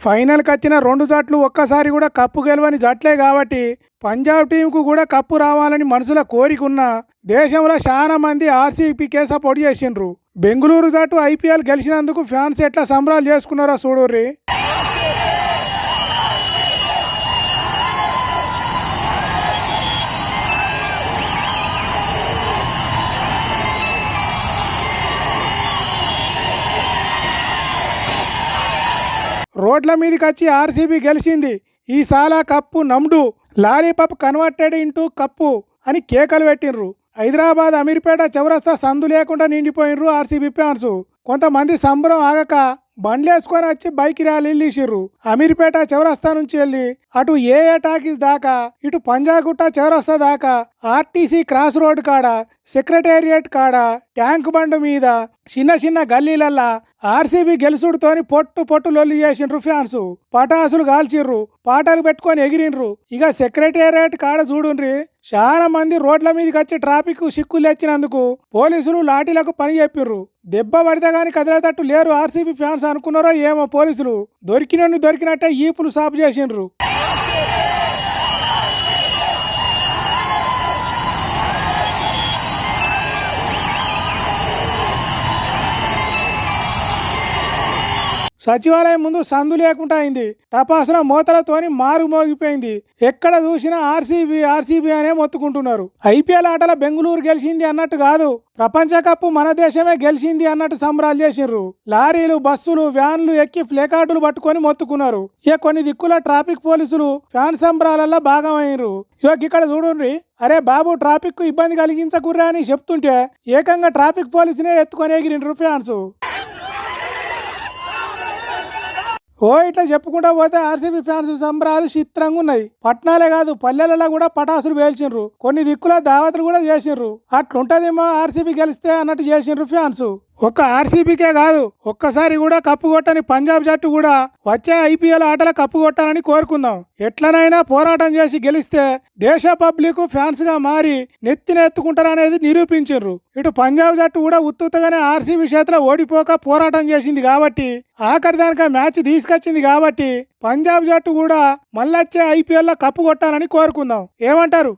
ఫైనల్కి వచ్చిన రెండు జట్లు ఒక్కసారి కూడా కప్పు గెలవని జట్లే కాబట్టి పంజాబ్ టీంకు కూడా కప్పు రావాలని మనసులో కోరికున్న దేశంలో చాలా మంది ఆర్సీబీకే సపోర్ట్ చేసిండ్రు. బెంగళూరు జట్టు ఐపీఎల్ గెలిచినందుకు ఫ్యాన్స్ ఎట్లా సంబరాలు చేసుకున్నారో చూడుర్రి. రోడ్ల మీదకి వచ్చి ఆర్సీబీ గెలిచింది, ఈసాల కప్పు నమ్డు, లాలీపాప్ కన్వర్టెడ్ ఇంటూ కప్పు అని కేకలు పెట్టిండ్రు. హైదరాబాద్ అమీర్పేట చౌరస్తా సందు లేకుండా నిండిపోయినరు ఆర్సీబీ ఫ్యాన్స్. కొంతమంది సంబరం ఆగక బండ్లేసుకొని వచ్చి బైక్ ర్యాలీలు తీసిర్రు. అమీర్పేట చౌరస్తా నుంచి వెళ్ళి అటు ఏఏ టాకీస్ దాకా, ఇటు పంజాగుట్ట చౌరస్తా దాకా, ఆర్టీసీ క్రాస్ రోడ్ కాడ, సెక్రటేరియట్ కాడ, ట్యాంక్ బండ్ మీద, చిన్న చిన్న గల్లీలల్లా ఆర్సీబీ గెలుసుడుతోని పొట్టు పొట్టు లొల్లి చేసిండ్రు ఫ్యాన్స్. పటాసులు కాల్చిర్రు, పాటలు పెట్టుకొని ఎగిరిండ్రు. ఇక సెక్రటేరియట్ కాడ చూడుండ్రి, చాలా మంది రోడ్ల మీదకి వచ్చి ట్రాఫిక్ సిక్కులు తెచ్చినందుకు పోలీసులు లాఠీలకు పని చెప్పిర్రు. దెబ్బ పడితే గానీ కదిలేటట్టు లేరు ఆర్సీబీ ఫ్యాన్స్ అనుకున్నారో ఏమో పోలీసులు. దొరికినోని దొరికినట్టే ఈపులు సాపు చేసిండ్రు. సచివాలయం ముందు సందు లేకుండా అయింది. టపాసుల మోతలతోని మారు మోగిపోయింది. ఎక్కడ చూసినా ఆర్సీబీ ఆర్సీబీ అనే మొత్తుకుంటున్నారు. ఐపీఎల్ ఆటల బెంగళూరు గెలిచింది అన్నట్టు కాదు, ప్రపంచ కప్పు మన దేశమే గెలిచింది అన్నట్టు సంబరాలు చేసిండ్రు. లారీలు, బస్సులు, వ్యాన్లు ఎక్కి ప్లేకార్డులు పట్టుకొని మొత్తుకున్నారు. ఇక కొన్ని దిక్కుల ట్రాఫిక్ పోలీసులు ఫ్యాన్ సంబరాలల్లో భాగమైనరు. ఇక ఇక్కడ చూడండి, అరే బాబు ట్రాఫిక్ కు ఇబ్బంది కలిగించకుర్రా అని చెప్తుంటే ఏకంగా ట్రాఫిక్ పోలీసునే ఎత్తుకొని ఎగిరిండ్రు ఫ్యాన్స్. ఇట్లా చెప్పుకుంటా పోతే ఆర్సీబీ ఫ్యాన్స్ సంబరాలు చిత్రంగా ఉన్నాయి. పట్నాలే కాదు పల్లెలలో కూడా పటాసులు పేల్చిండ్రు. కొన్ని దిక్కుల దావతులు కూడా చేసిండ్రు. అట్లుంటదేమో ఆర్సీబీ గెలిస్తే అన్నట్టు చేసిండ్రు ఫ్యాన్స్. ఒక్క ఆర్సీబీకే కాదు, ఒక్కసారి కూడా కప్పు కొట్టని పంజాబ్ జట్టు కూడా వచ్చే ఐపీఎల్ ఆటల కప్పు కొట్టాలని కోరుకుందాం. ఎట్లనైనా పోరాటం చేసి గెలిస్తే దేశ పబ్లిక్ ఫ్యాన్స్ గా మారి నెత్తినెత్తుకుంటారనేది నిరూపించారు. ఇటు పంజాబ్ జట్టు కూడా ఉత్తుతగానే ఆర్సీబీ చేతిలో ఓడిపోక పోరాటం చేసింది కాబట్టి, ఆఖరి దానిక మ్యాచ్ తీసుకొచ్చింది కాబట్టి పంజాబ్ జట్టు కూడా మళ్ళొచ్చే ఐపీఎల్ లో కప్పు కొట్టాలని కోరుకుందాం. ఏమంటారు?